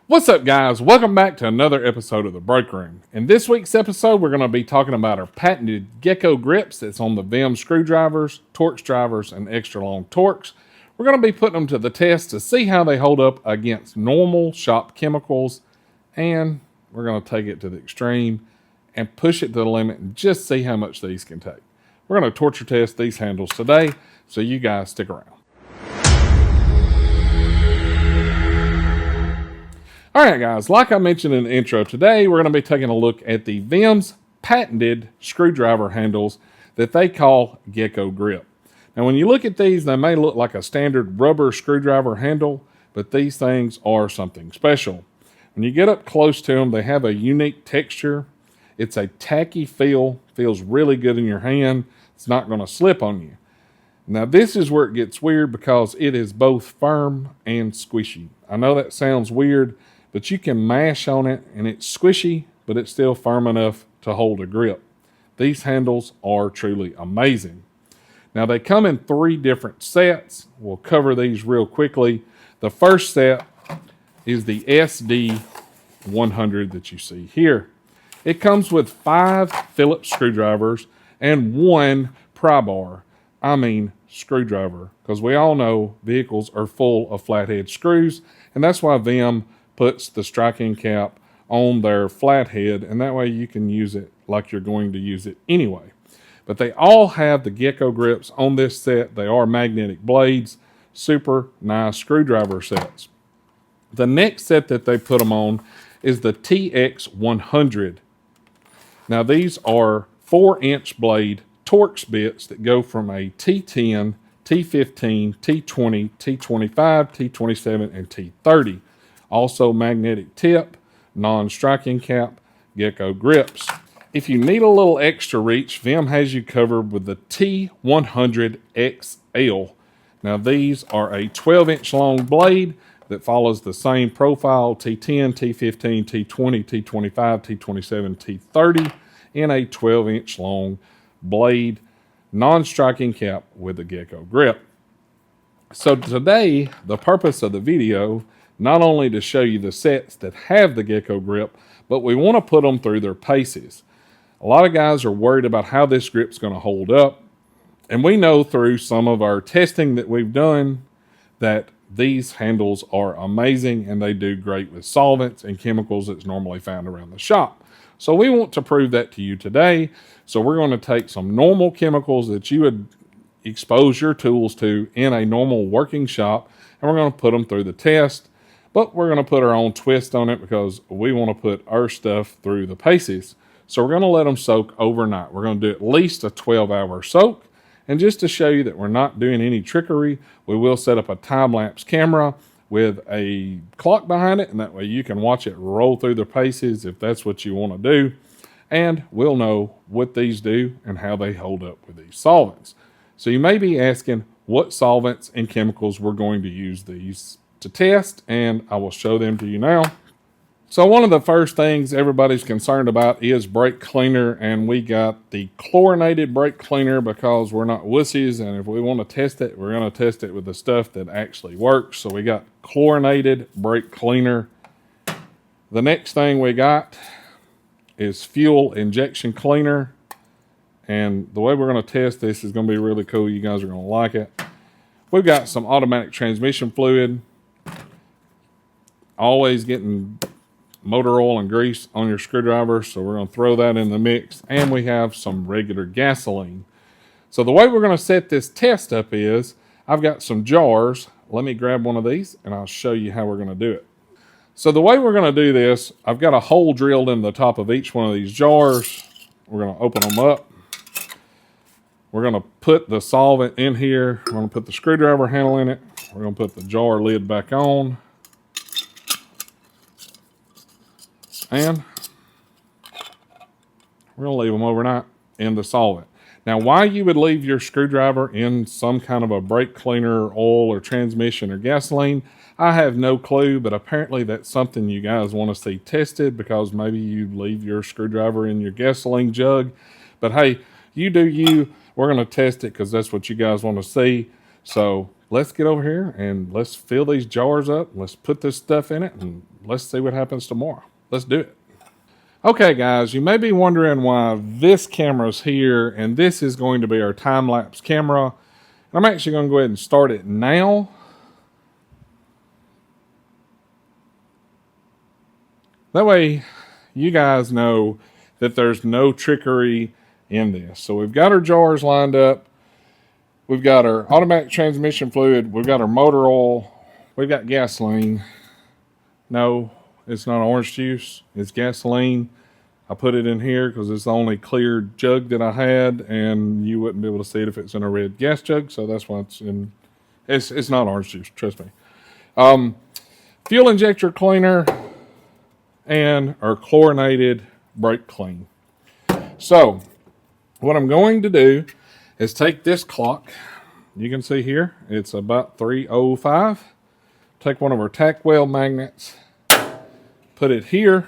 What's up, guys? Welcome back to another episode of The Break Room. In this week's episode, we're going to be talking about our patented Gecko Grips that's on the Vim screwdrivers, Torx drivers, and extra long Torx. We're going to be putting them to the test to see how they hold up against normal shop chemicals, and we're going to take it to the extreme and push it to the limit and just see how much these can take. We're going to torture test these handles today, so you guys stick around. Alright guys, like I mentioned in the intro, today we're going to be taking a look at the Vim's patented screwdriver handles that they call Gecko Grip. Now when you look at these, they may look like a standard rubber screwdriver handle, but these things are something special. When you get up close to them, they have a unique texture. It's a tacky feel, feels really good in your hand. It's not going to slip on you. Now this is where it gets weird because it is both firm and squishy. I know that sounds weird, but you can mash on it and it's squishy, but it's still firm enough to hold a grip. These handles are truly amazing. Now they come in 3 different sets. We'll cover these real quickly. The first set is the SD100 that you see here. It comes with 5 Phillips screwdrivers and 1 pry bar. I mean screwdriver, because we all know vehicles are full of flathead screws, and that's why Vim puts the striking cap on their flathead, and that way you can use it like you're going to use it anyway. But they all have the Gecko grips on this set. They are magnetic blades, super nice screwdriver sets. The next set that they put them on is the TX100. Now these are 4-inch blade Torx bits that go from a T10, T15, T20, T25, T27, and T30. Also magnetic tip, non-striking cap, Gecko grips. If you need a little extra reach, Vim has you covered with the T100XL. Now these are a 12-inch long blade that follows the same profile, T10, T15, T20, T25, T27, T30, in a 12-inch long blade, non-striking cap with the Gecko grip. So today, the purpose of the video, not only to show you the sets that have the Gecko grip, but we want to put them through their paces. A lot of guys are worried about how this grip's going to hold up, and we know through some of our testing that we've done that these handles are amazing and they do great with solvents and chemicals that's normally found around the shop. So we want to prove that to you today. So we're going to take some normal chemicals that you would expose your tools to in a normal working shop, and we're going to put them through the test. But we're going to put our own twist on it because we want to put our stuff through the paces. So we're going to let them soak overnight. We're going to do at least a 12-hour soak. And just to show you that we're not doing any trickery, we will set up a time-lapse camera with a clock behind it, and that way you can watch it roll through the paces if that's what you want to do. And we'll know what these do and how they hold up with these solvents. So you may be asking what solvents and chemicals we're going to use these to test, and I will show them to you now. So one of the first things everybody's concerned about is brake cleaner, and we got the chlorinated brake cleaner because we're not wussies, and if we want to test it, we're going to test it with the stuff that actually works. So we got chlorinated brake cleaner. The next thing we got is fuel injection cleaner, and the way we're going to test this is going to be really cool. You guys are going to like it. We've got some automatic transmission fluid. Always getting motor oil and grease on your screwdriver, so we're going to throw that in the mix, and we have some regular gasoline. So the way we're going to set this test up is I've got some jars. Let me grab one of these and I'll show you how we're going to do it. So the way we're going to do this, I've got a hole drilled in the top of each one of these jars. We're going to open them up. We're going to put the solvent in here. We're going to put the screwdriver handle in it. We're going to put the jar lid back on. And we're going to leave them overnight in the solvent. Now, why you would leave your screwdriver in some kind of a brake cleaner, oil, or transmission, or gasoline, I have no clue, but apparently that's something you guys want to see tested because maybe you leave your screwdriver in your gasoline jug. But hey, you do you. We're going to test it because that's what you guys want to see. So let's get over here and let's fill these jars up. Let's put this stuff in it and let's see what happens tomorrow. Let's do it. Okay, guys, you may be wondering why this camera's here, and this is going to be our time-lapse camera. I'm actually going to go ahead and start it now. That way, you guys know that there's no trickery in this. So we've got our jars lined up. We've got our automatic transmission fluid. We've got our motor oil. We've got gasoline. No, it's not orange juice. It's gasoline. I put it in here because it's the only clear jug that I had, and you wouldn't be able to see it if it's in a red gas jug. So that's why it's in. It's not orange juice. Trust me. Fuel injector cleaner and our chlorinated brake clean. So what I'm going to do is take this clock. You can see here, it's about 3:05. Take one of our tack weld magnets, put it here.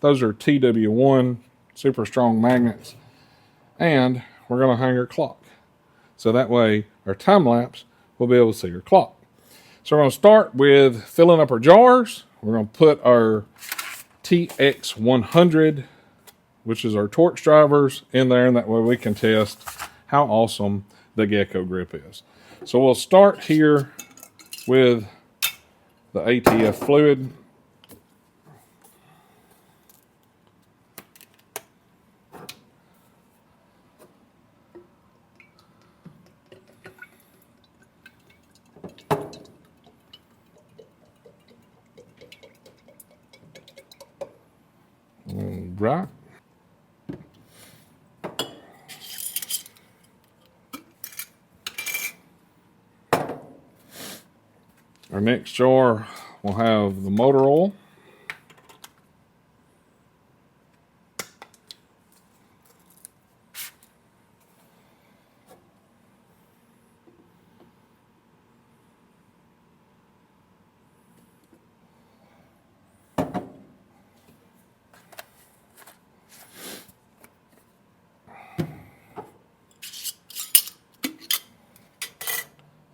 Those are TW1 super strong magnets. And we're going to hang our clock. So that way our time lapse will be able to see our clock. So we're going to start with filling up our jars. We're going to put our TX100, which is our torch drivers, in there, and that way we can test how awesome the Gecko Grip is. So we'll start here with the ATF fluid. Right. Our next jar will have the motor oil.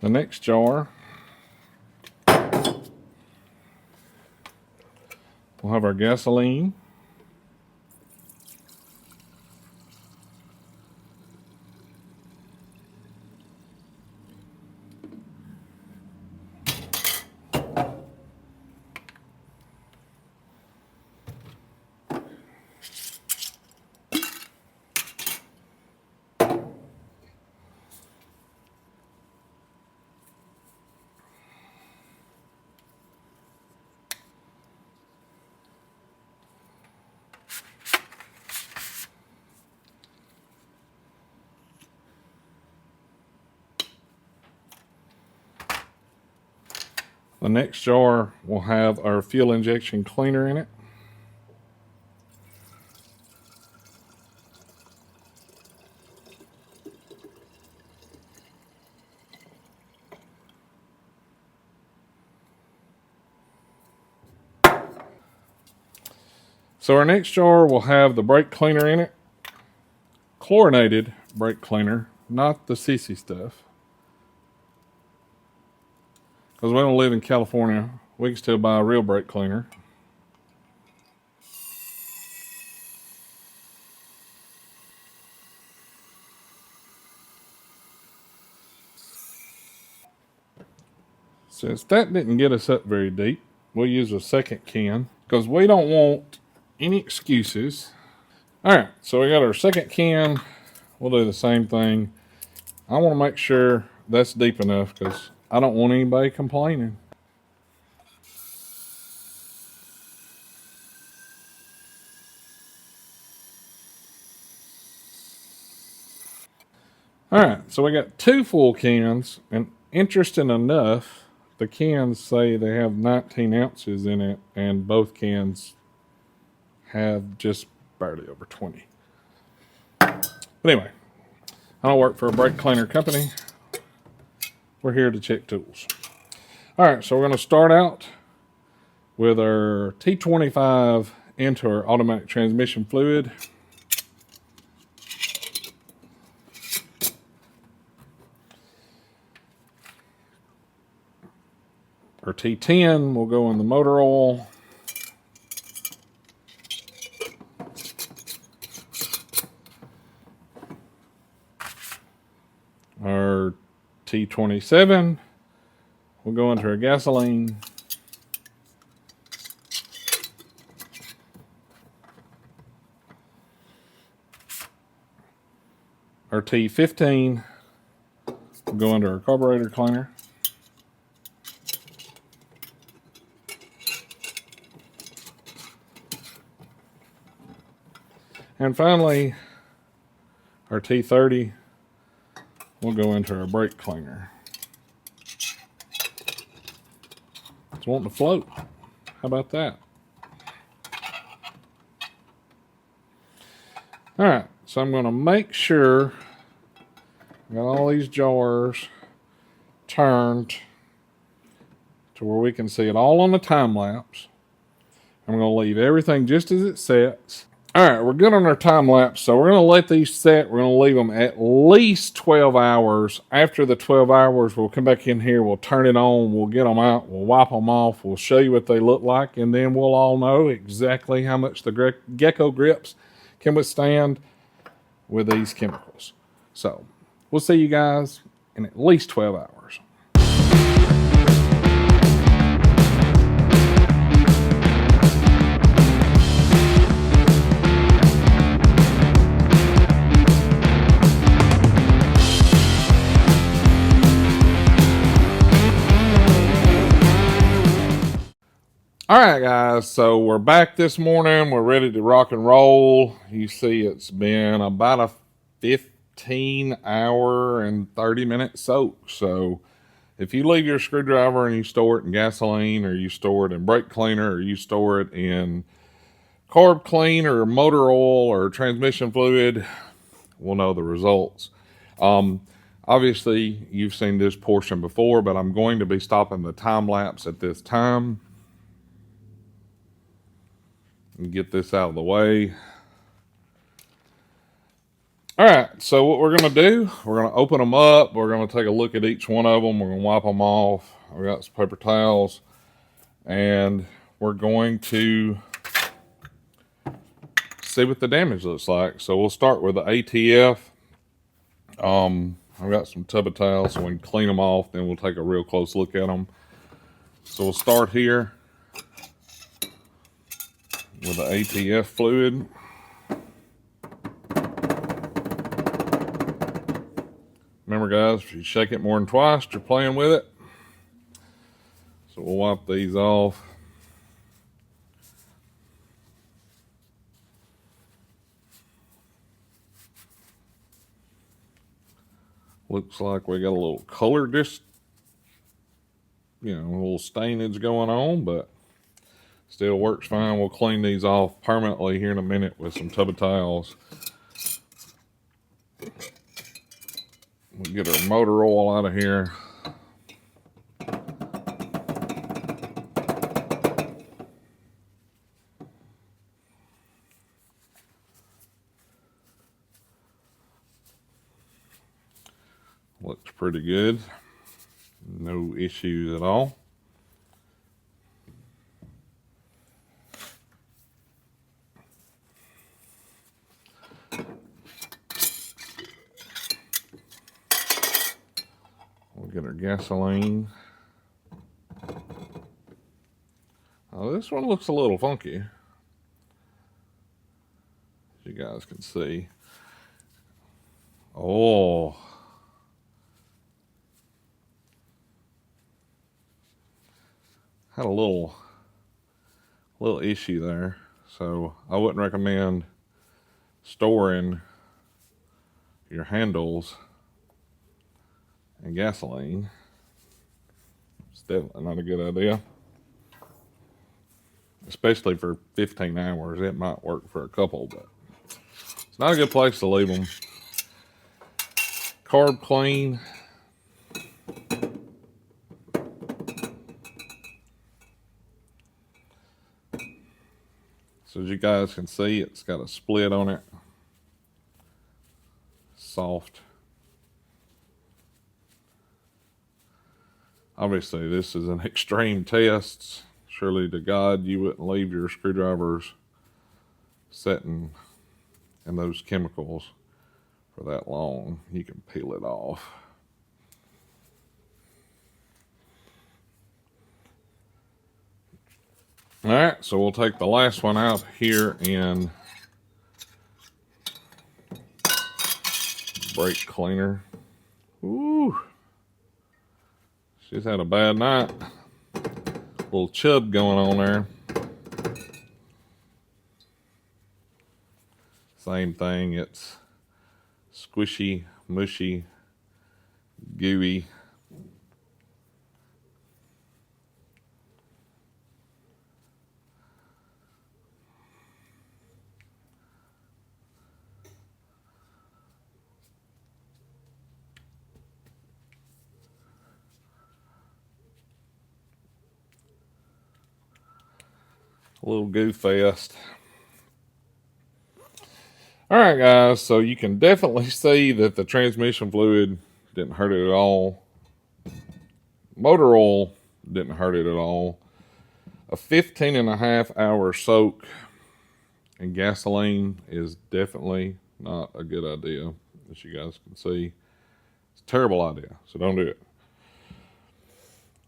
The next jar will have our gasoline. The next jar will have our fuel injection cleaner in it. So our next jar will have the brake cleaner in it. Chlorinated brake cleaner, not the CC stuff. Because we don't live in California, we can still buy a real brake cleaner. Since that didn't get us up very deep, we'll use a second can because we don't want any excuses. All right, so we got our second can. We'll do the same thing. I want to make sure that's deep enough because I don't want anybody complaining. All right, so we got 2 full cans, and interesting enough, the cans say they have 19 ounces in it, and both cans have just barely over 20. But anyway, I don't work for a brake cleaner company. We're here to check tools. All right, so we're going to start out with our T25 into our automatic transmission fluid. Our T10 will go in the motor oil. Our T27 will go into our gasoline. Our T15 will go into our carburetor cleaner. And finally, our T30 will go into our brake cleaner. It's wanting to float. How about that? All right, so I'm going to make sure I got all these jars turned to where we can see it all on the time lapse. I'm going to leave everything just as it sets. All right, we're good on our time lapse, so we're going to let these set. We're going to leave them at least 12 hours. After the 12 hours, we'll come back in here, we'll turn it on, we'll get them out, we'll wipe them off, we'll show you what they look like, and then we'll all know exactly how much the Gecko Grips can withstand with these chemicals. So we'll see you guys in at least 12 hours. All right, guys, so we're back this morning. We're ready to rock and roll. You see it's been about a 15-hour and 30-minute soak. So if you leave your screwdriver and you store it in gasoline, or you store it in brake cleaner, or you store it in carb clean or motor oil or transmission fluid, we'll know the results. Obviously, you've seen this portion before, but I'm going to be stopping the time lapse at this time. And get this out of the way. All right, so what we're going to do, we're going to open them up. We're going to take a look at each one of them. We're going to wipe them off. We got some paper towels, and we're going to see what the damage looks like. So we'll start with the ATF. I've got some tub of towels so we can clean them off. Then we'll take a real close look at them. So we'll start here with the ATF fluid. Remember, guys, if you shake it more than twice, you're playing with it. So we'll wipe these off. Looks like we got a little color a little stainage going on, but still works fine. We'll clean these off permanently here in a minute with some tub of towels. We'll get our motor oil out of here. Looks pretty good. No issues at all. We'll get our gasoline. Oh, this one looks a little funky, as you guys can see. Oh, had a little issue there, so I wouldn't recommend storing your handles in gasoline. It's definitely not a good idea, especially for 15 hours. It might work for a couple, but it's not a good place to leave them. Carb clean. So as you guys can see, it's got a split on it. Soft. Obviously, this is an extreme test. Surely to God, you wouldn't leave your screwdrivers sitting in those chemicals for that long. You can peel it off. All right, so we'll take the last one out here in brake cleaner. Ooh, she's had a bad night. Little chub going on there. Same thing, it's squishy, mushy, gooey. A little goo fest. All right, guys, so you can definitely see that the transmission fluid didn't hurt it at all. Motor oil didn't hurt it at all. A 15.5-hour soak in gasoline is definitely not a good idea, as you guys can see. It's a terrible idea, so don't do it.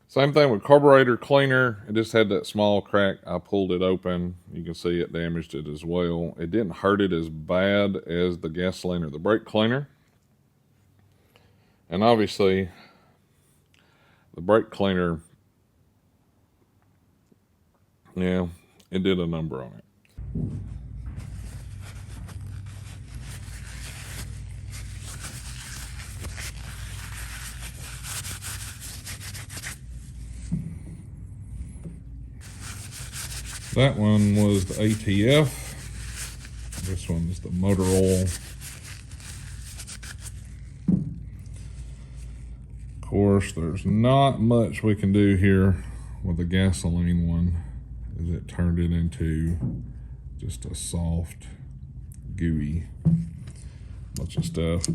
Same thing with carburetor cleaner. It just had that small crack. I pulled it open. You can see it damaged it as well. It didn't hurt it as bad as the gasoline or the brake cleaner. And obviously, the brake cleaner, yeah, it did a number on it. That one was the ATF. This one is the motor oil. Of course, there's not much we can do here with the gasoline one, as it turned it into just a soft, gooey bunch of stuff.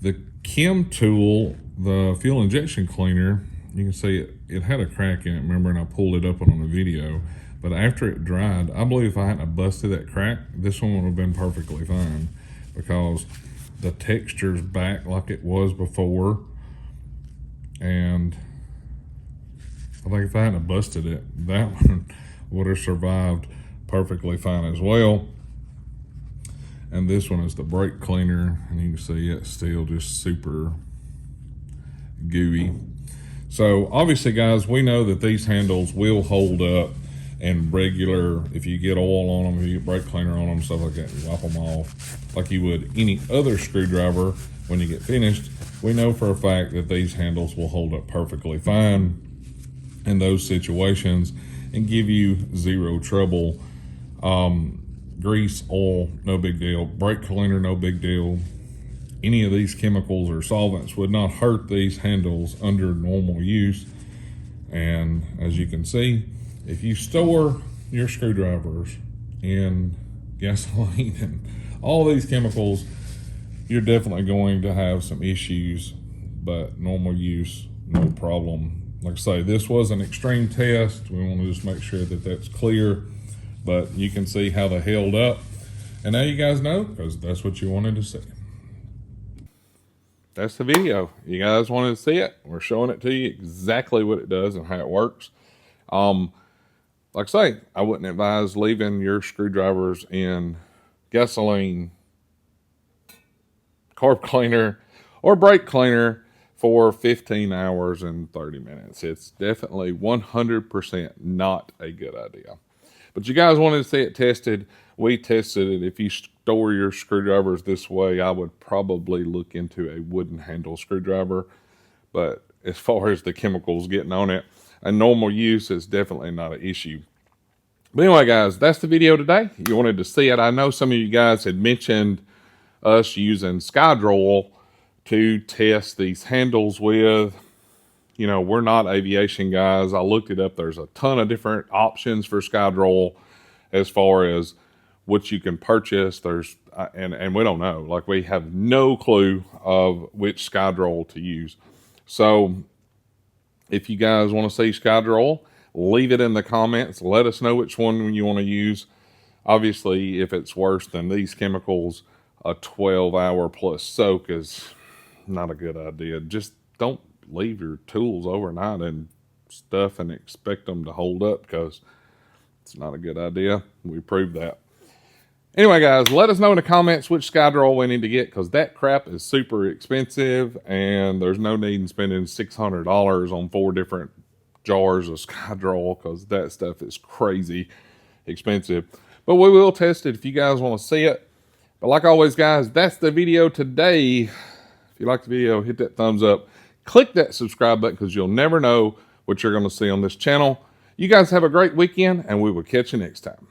The Vim tool, the fuel injection cleaner, you can see it had a crack in it, remember, and I pulled it up on the video. But after it dried, I believe if I hadn't busted that crack, this one would have been perfectly fine, because the texture's back like it was before. And I think if I hadn't busted it, that one would have survived perfectly fine as well. And this one is the brake cleaner, and you can see it's still just super gooey. So obviously, guys, we know that these handles will hold up. And regular, if you get oil on them, if you get brake cleaner on them, stuff like that, you wipe them off like you would any other screwdriver when you get finished. We know for a fact that these handles will hold up perfectly fine in those situations and give you zero trouble. Grease, oil, no big deal. Brake cleaner, no big deal. Any of these chemicals or solvents would not hurt these handles under normal use. And as you can see, if you store your screwdrivers in gasoline and all these chemicals, you're definitely going to have some issues, but normal use, no problem. Like I say, this was an extreme test. We want to just make sure that that's clear, but you can see how they held up. And now you guys know, because that's what you wanted to see. That's the video. You guys wanted to see it. We're showing it to you exactly what it does and how it works. Like I say, I wouldn't advise leaving your screwdrivers in gasoline, carb cleaner, or brake cleaner for 15 hours and 30 minutes. It's definitely 100% not a good idea. But you guys wanted to see it tested. We tested it. If you store your screwdrivers this way, I would probably look into a wooden handle screwdriver. But as far as the chemicals getting on it, a normal use is definitely not an issue. But anyway, guys, that's the video today. You wanted to see it. I know some of you guys had mentioned us using Skydroll to test these handles with. You know, we're not aviation guys. I looked it up. There's a ton of different options for Skydroll as far as what you can purchase. There's and we don't know. Like, we have no clue of which Skydroll to use. So If you guys want to see Skydra, leave it in the comments. Let us know which one you want to use. Obviously, if it's worse than these chemicals, a 12-hour plus soak is not a good idea. Just don't leave your tools overnight and stuff and expect them to hold up, because it's not a good idea. We proved that. Anyway, guys, let us know in the comments which Skydra we need to get, because that crap is super expensive and there's no need in spending $600 on 4 different jars of Skydra, because that stuff is crazy expensive. But we will test it if you guys want to see it. But like always, guys, that's the video today. If you like the video, hit that thumbs up. Click that subscribe button, because you'll never know what you're going to see on this channel. You guys have a great weekend, and we will catch you next time.